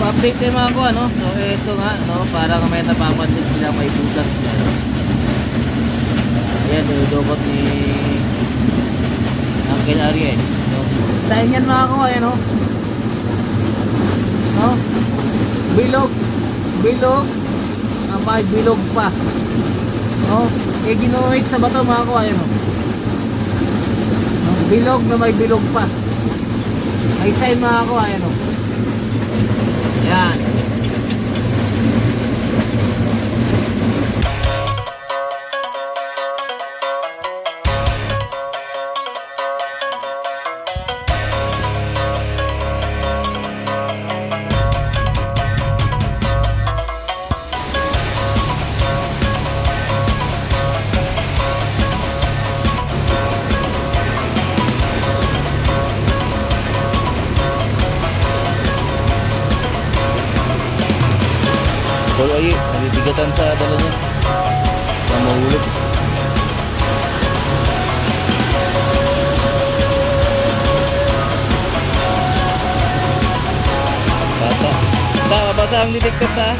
update tayo mga kuha, no? So ito nga, no? Para may napapansin sila may butas dyan, no? Ayan, dudukot ni Uncle Ariel, no? Saan yan mga kuha, no? No? Bilog. Bilog. May bilog pa, no? Ginuhit sa bato mga kuha, no? Bilog na may bilog pa. May sign mga kuha, no? Ayan. Paul ay nabibigatan sa dala niya sa mahulog. Bata ang detector ta.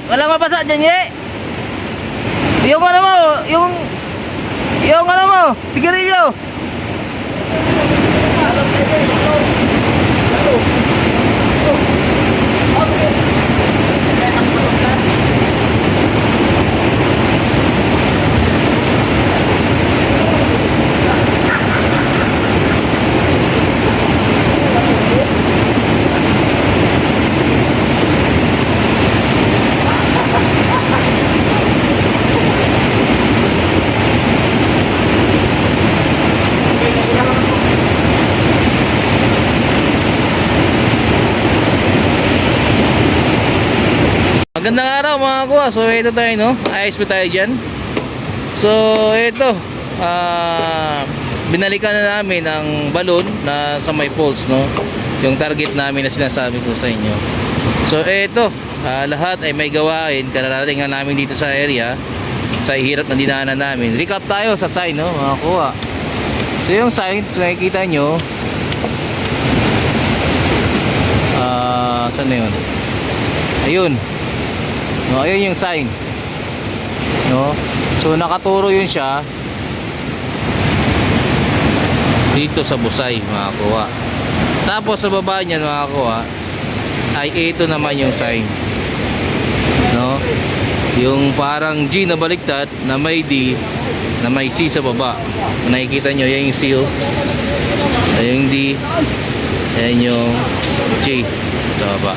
Walang mapasa dyan, ye. Yung ano mo, yung ano mo, sigarilyo. Magandang araw mga kuha. So ito tayo, no? Ayos pa tayo dyan. So ito, binalikan na namin ang balon na sa may poles, no? Yung target namin na sinasabi ko sa inyo. So ito, lahat ay may gawain. Kararating nga namin dito sa area, sa hirap na dinaanan namin. Recap tayo sa sign, no mga kuha. So yung sign, nakikita nyo, saan na yun? Ayun. No, ayun yung sign. No? So nakaturo yun siya dito sa Busay mga kuha. Tapos sa baba niyan mga kuha ay ito naman yung sign, no? Yung parang G na baliktad na may D na may C sa baba. Kung nakikita nyo, yan yung C, oh. Ayan yung D, ayan yung J sa baba.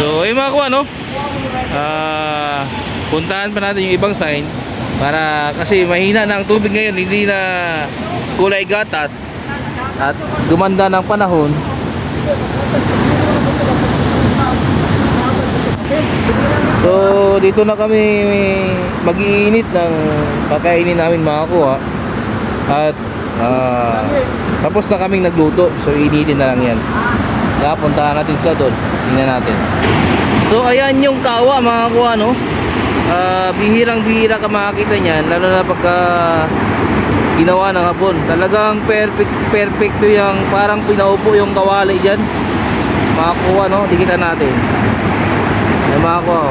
So ayun mga kuha, no? Puntahan pa natin yung ibang sign para kasi mahina na ang tubig ngayon, hindi na kulay gatas at gumanda ng panahon. So dito na kami mag-iinit ng pagkainin namin mga kuha at tapos na kaming nagluto, so iinitin na lang yan. Kaya puntahan natin sila doon, tingnan natin. So ayan yung kawa mga kuha, no? Bihirang bihira ka makakita niyan, lalo na pagka ginawa ng hapon. Talagang perfecto yung parang pinaupo yung kawali dyan mga kuha, no? Dikitan natin. Ayan mga kuha,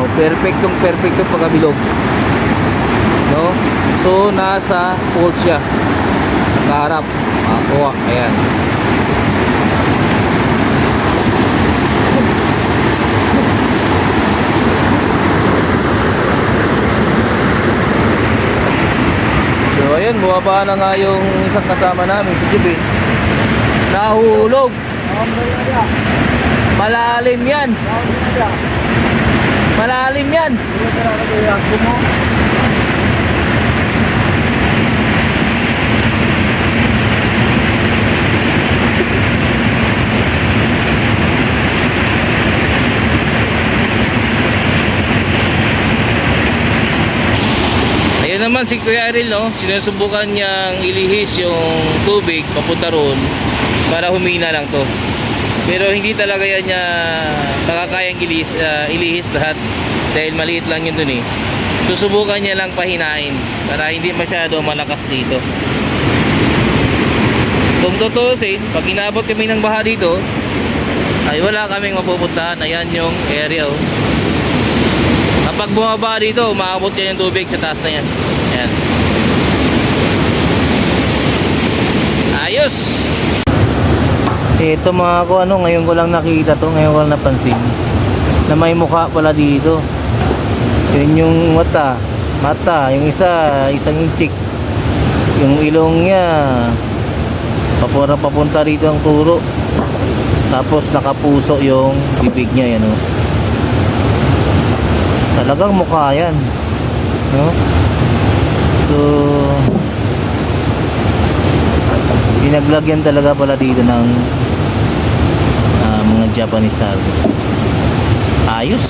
perfecto pagkabilog, no? So nasa poles siya, nakaharap mga kuha, ayan. So ayun, bumaba na nga yung isang kasama namin, si Jibin. Nahulog. Malalim yan. Malalim yan. Ayun naman si Kuya Ariel, no? Sinusubukan niyang ilihis yung tubig papunta roon para humina lang to. Pero hindi talaga yan niya makakayang ilihis lahat dahil maliit lang yun dun eh. Susubukan niya lang pahinain para hindi masyado malakas dito. Kung tutusin, pag inabot kami ng baha dito ay wala kaming mapupuntahan. Ayan yung area, oh. Kapag bumaba dito, umaabot yan yung tubig sa taas na yan. Ayan. Ayos! Ito mga ko, ano, ngayon ko lang nakita to, ngayon ko lang napansin na may mukha pala dito. Yun yung mata, yung isang inchik. Yung ilong niya papunta rito ang turo. Tapos nakapuso yung bibig niya, yan, oh. Talagang mukha yan, no? So pinaglagyan talaga pala dito ng mga Japanese sabi. Ayos.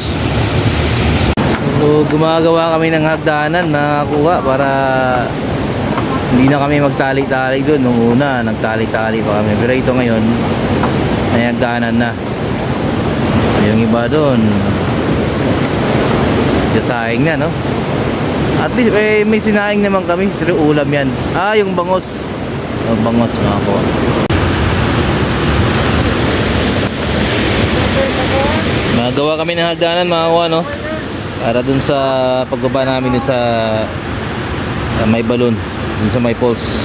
So gumagawa kami ng hagdanan na kuha para hindi na kami magtali-tali doon. Nung una nagtali-tali pa kami, pero ito ngayon may hagdanan na. Yung iba doon saing na, no? At least may sinaing naman kami, pero ulam yan. Yung bangos. Yung bangos mga ko. Magawa kami ng hagdanan mga ko, no? Para dun sa pagbaba namin dun sa may balon, dun sa may poles,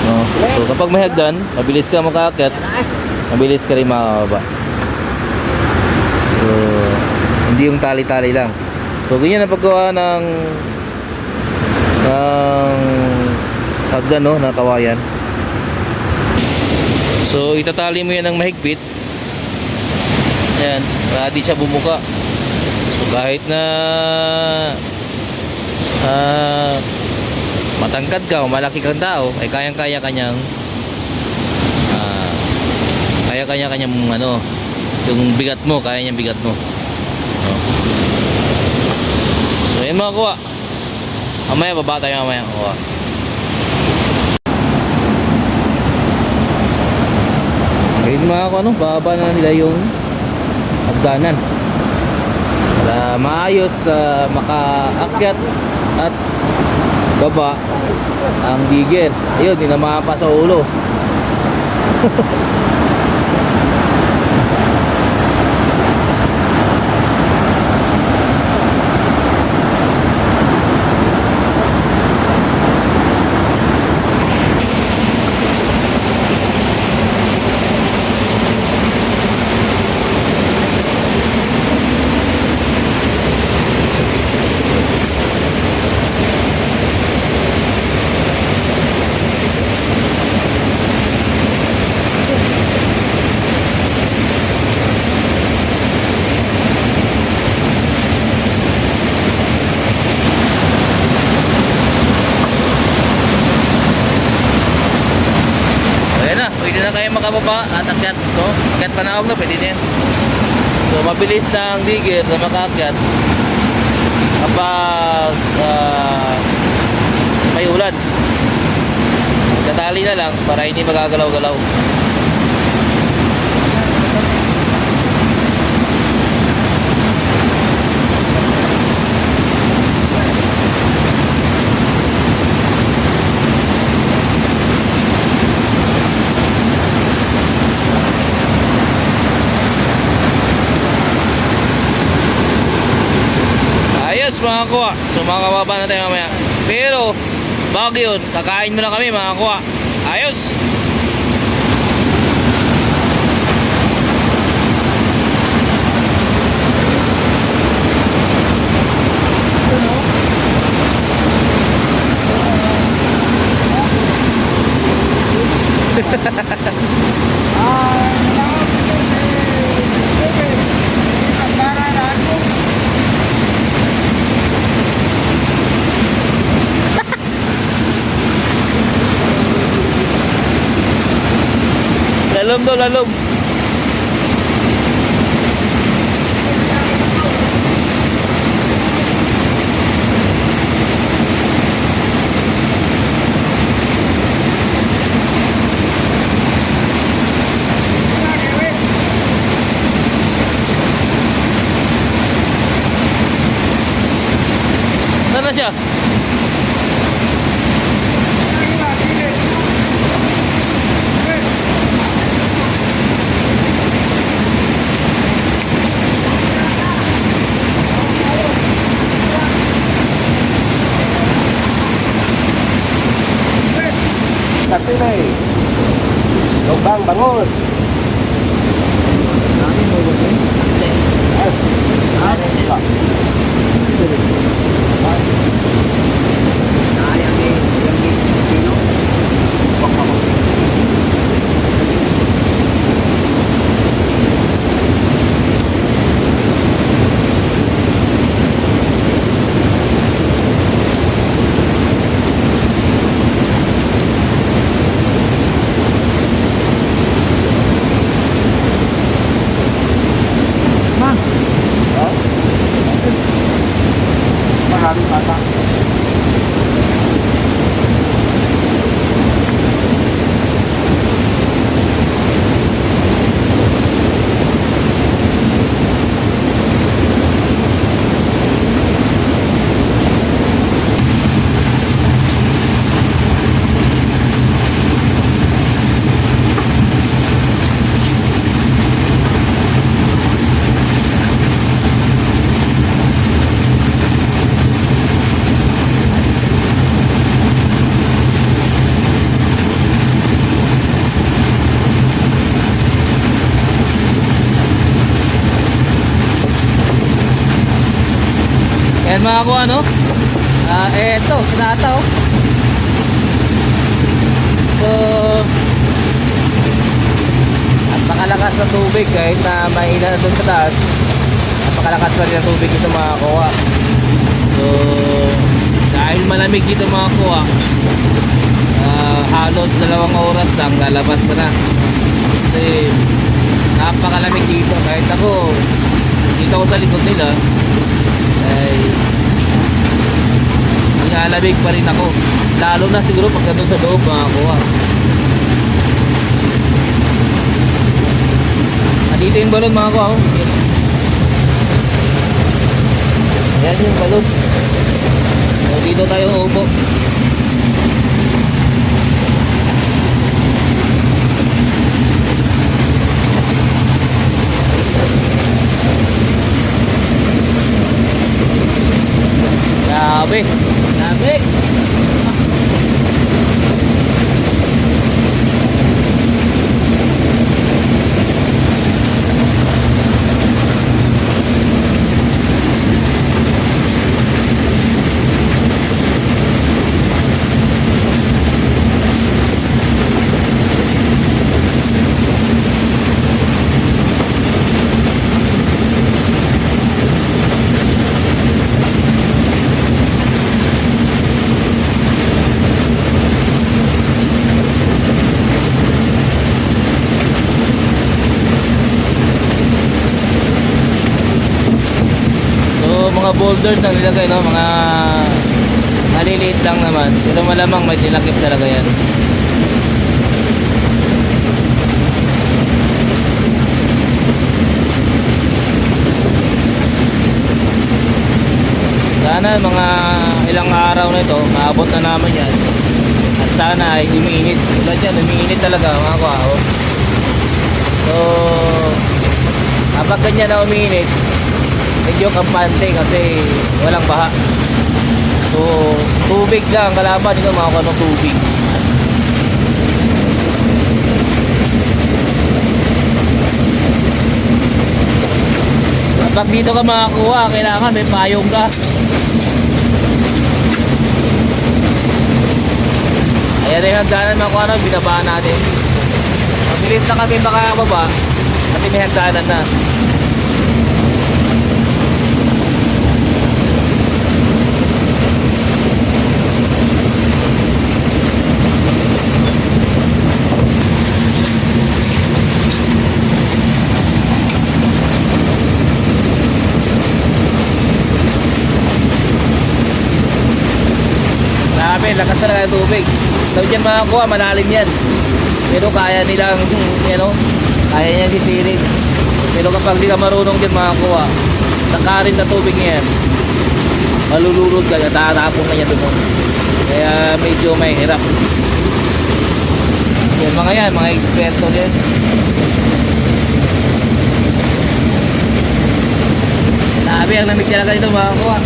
no? So kapag may hagdan, mabilis ka makaakyat, mabilis ka rin makababa. So hindi yung tali-tali lang. So ganyan ang paggawa ng hagdan, no, na kawayan. So itatali mo yan ng mahigpit. Ayan, para di siya bumuka. So kahit na matangkad ka o malaki kang tao, ay kayang-kaya kanyang ano, yung bigat mo, kaya niyang bigat mo, no? So yun mga kuha, mamaya baba tayo mamaya kuha. Ngayon mga kuha, no, bababa na nila yung hagdanan para maayos na makaakyat at baba ang digger. Ayun, hindi na makapa sa ulo. makababa at akyat, no? Akyat Panawag na, pwede na yan. So mabilis na ang digger na makaakyat kapag may ulan. Tatali na lang para hindi magagalaw-galaw. Ayos mga kuha. So makakababa na tayo mamaya. Pero bago yun, kakain muna kami mga kuha. Ayos. Lalom daw, lalom. Saan na siya? Tapi nih, lubang bangun. Maraming bata. Yan mga kuha, no? Eto, sinata, oh. So napakalakas na tubig kahit na mahina na doon sa taas. Napakalakas pa rin ang tubig dito mga kuha. So dahil malamig dito mga kuha, halos 2 oras lang lalabas ka na. Kasi napakalamig dito. Kahit ako dito ako sa likod nila ay nilalamig pa rin ako, lalo na siguro pag nandun sa loob mga kuha. Dito yung balon mga kuha, oh. Ayan yung balon. So dito tayo uupo. Grabe, grabe. boulders na nilagay, no? Mga maliliit lang naman. Pero malamang may tinakip talaga yan. Sana mga ilang araw na ito, maabot na naman yan. At sana ay umiinit. Tulad yan, umiinit talaga mga kuwao. So, kapag ganyan na umiinit, medyo kampante kasi walang baha. So, tubig lang kalaban dito mga kuwao, tubig. Kapag dito ka makakuha, kailangan may payong ka. Ayan na yung hagdanan mga kuwano, binabaan natin. Mabilis na kami makakababa kasi may hagdanan na. Grabe, lakas talaga ng tubig. So dyan makakuha, malalim yan. Pero kaya nilang, kaya niyan sisirin. Pero kapag di ka marunong dyan makakuha, sa karin na tubig niyan, malulurod ka, tatapon na niya doon. Kaya medyo may hirap. Yan mga yan, mga eksperto din. Sabi, ang lamig talaga dito makakuha.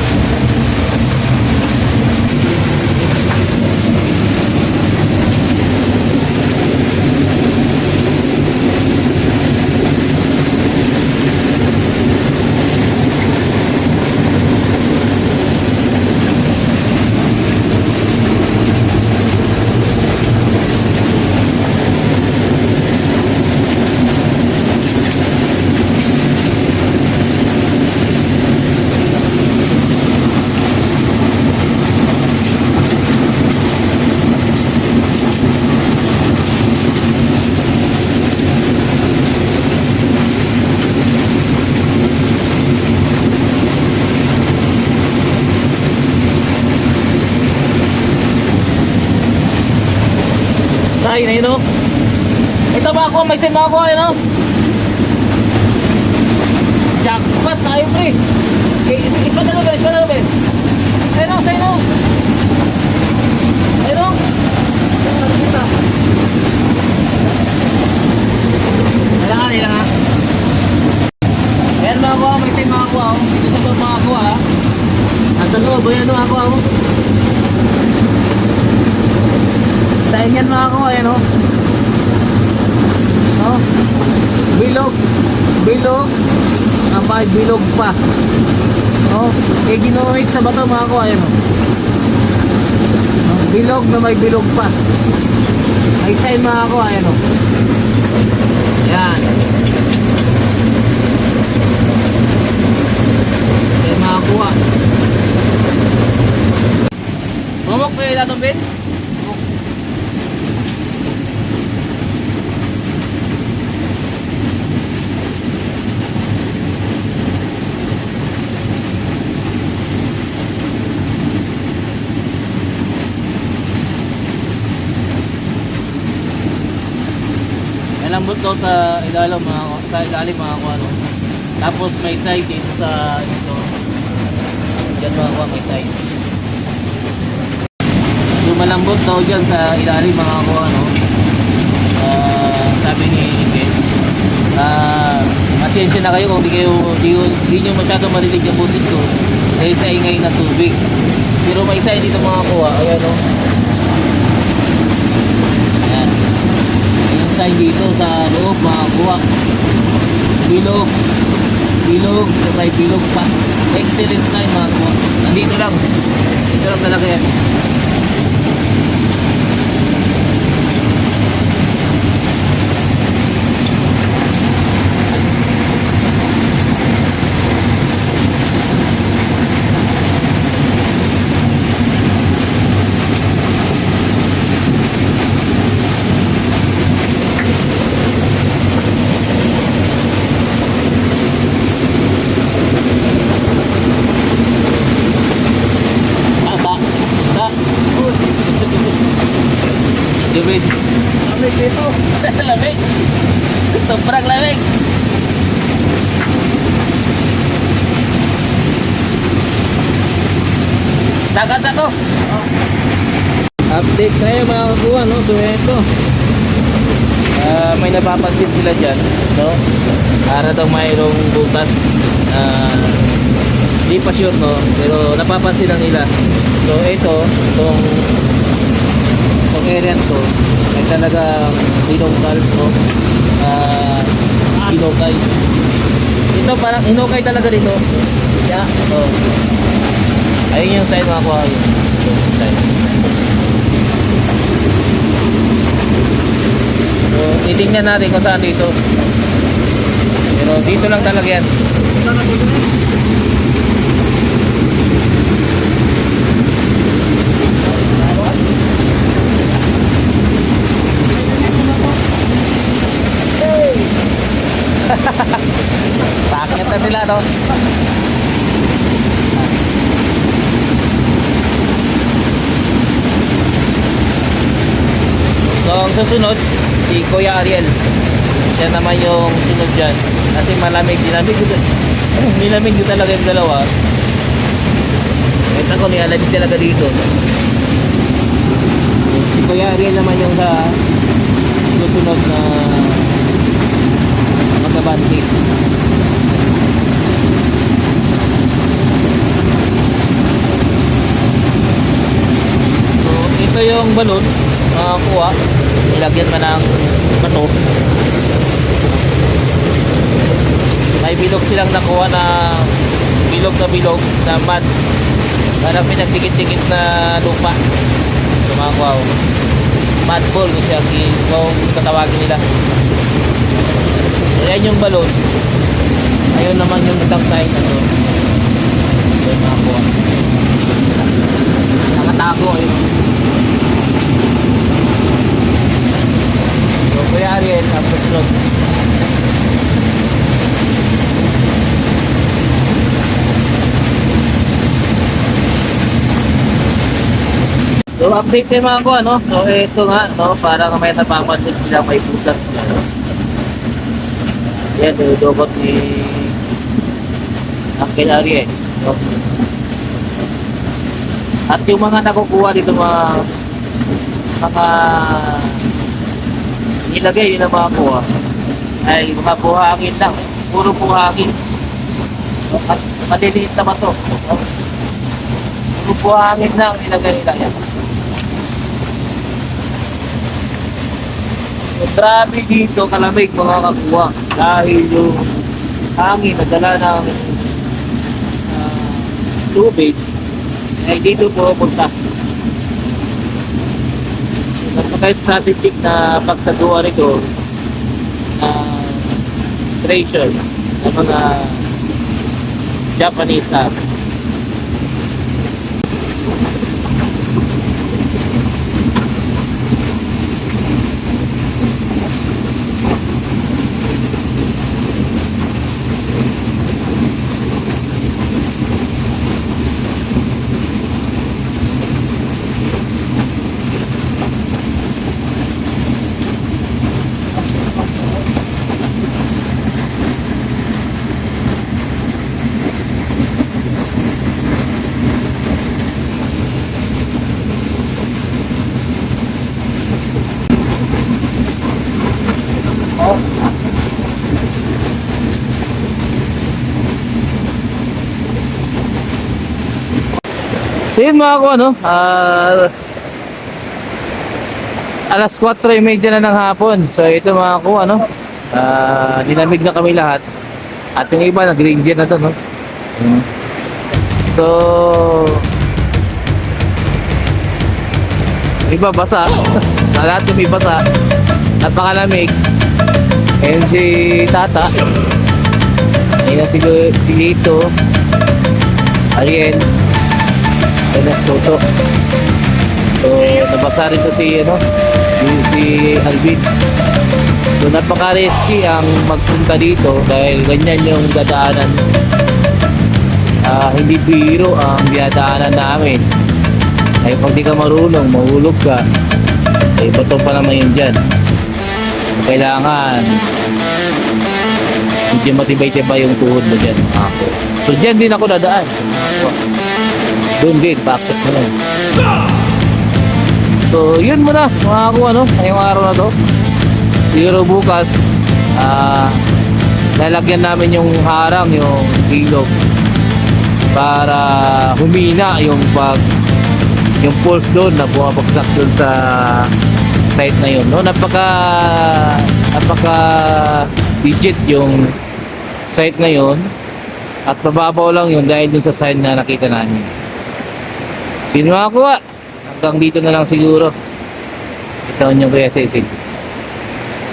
Ay, na yun, no? Ito ba ako? May sin ako, no? Jackpot tayo, pre. Ispat na lubes, ispat na lubes. Ayun, no? Sa'yo, no? Ayun, no? Kailangan, kailangan. Ayan mga kuha, may sin mga kuha. Dito sa loob mga kuha, ha? Nasa loob, ayan mga kuha, ho. Sa inyan makakuha yan, oh. Oh. Bilog. Bilog. Ang may bilog pa. Oh. Eh ginuhit sa bato makakuha yan, oh. Oh. Bilog na may bilog pa. Ay sa'yo makakuha yan, oh. Yan. Sa'yo makakuha. Bumok kayo datong bin? Lambot daw sa ilalim mga ano. Tapos may side dito sa ito. Diyan mga may side. So malambot daw diyan sa ilalim mga ano. Sabi ni Ken. Pasensya na kayo kung di nyo masyado marinig yung butis ko dahil sa ingay ng tubig. Pero may side dito mga kuha. Ayan o. Sign dito sa loob mga kuha. Bilog. Bilog. May bilog pa. Excellent sign mga kuha. Nandito lang. Dito lang talaga yan. Jubin. Kami dito. Lamig. Sobrang lamig. Sagas ako. Update tayo mga kakuha, no? So ito. May napapansin sila dyan, no? Para daw mayroong butas. Di pa sure, no? Pero napapansin lang nila. So ito, itong area to ay talagang hinukay, no? Hinukay. Ito parang hinukay talaga dito. Yeah. Oh. Ayun yung side mga kuha. Yung side. So, titingnan natin kung saan dito. Pero dito lang talaga yan. Pakit na sila, no? So, ang susunod, si Kuya Ariel. Siya naman yung sunod dyan. Kasi malamig, nilamig yun talaga yung dalawa. Kahit ako, nialamig talaga dito. Si Kuya Ariel naman yung sa susunod na magkabanti. So, ito yung balon. Kuha, ilagyan pa ng bato. May bilog silang nakuha na bilog na mud. Parang pinagdikit-dikit na lupa. So mga kuha, mud ball siya kung tatawagin nila. Ayan yung balon. Ayun naman yung isang side na to. Ayun mga kuha. Nakatago ayun. So, Kuya Ariel, ang susunod. So, update kayo mga kuha, no? So, ito nga, no? Para may napapansin sila may butas. Yan, dudukot ni Uncle Ariel. No? At yung mga nakukuha dito mga ilagay yun ang mga kuha ay mga buhangin lang, puro buhangin at maliliit na bato, puro buhangin lang ilagay nila yan. So, grabe dito kalamig mga kakuha dahil yung hangin na dala ng tubig ay dito pupunta. Napaka-strategic na pagtagawa nito na treasure ng mga Japanese natin. So yun mga ko ano, alas 4:30 na ng hapon. So ito mga ko ano, dinamig na kami lahat. At yung iba nag-ranger na to, no. So iba basa. Lahat yung iba basa. Napakalamig. Ayun si Tata. Ayun si Lito. Ariel. Alas Toto. So nabasa rin to si ano, si Alvin. So napaka-risky ang magpunta dito dahil ganyan yung dadaanan. Hindi biro ang dinadaanan namin. Ay pag di ka marunong, mahulog ka. May bato pa naman yun dyan. Kailangan medyo matibay-tibay yung tuhod mo dyan. So dyan din ako dadaan. Doon din, backset mo lang. So yun muna mga ako ngayong araw na to. Siguro bukas lalagyan namin yung harang, yung ilog para humina yung pulse doon na bumabagsak doon sa site na yun, no? Napaka legit yung site ngayon at mababaw lang yun dahil dun sa sign na nakita namin. Sino makakuha? Hanggang dito na lang siguro. Ito yung kuya sa isig.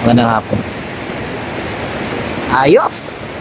Magandang hapon. Ayos!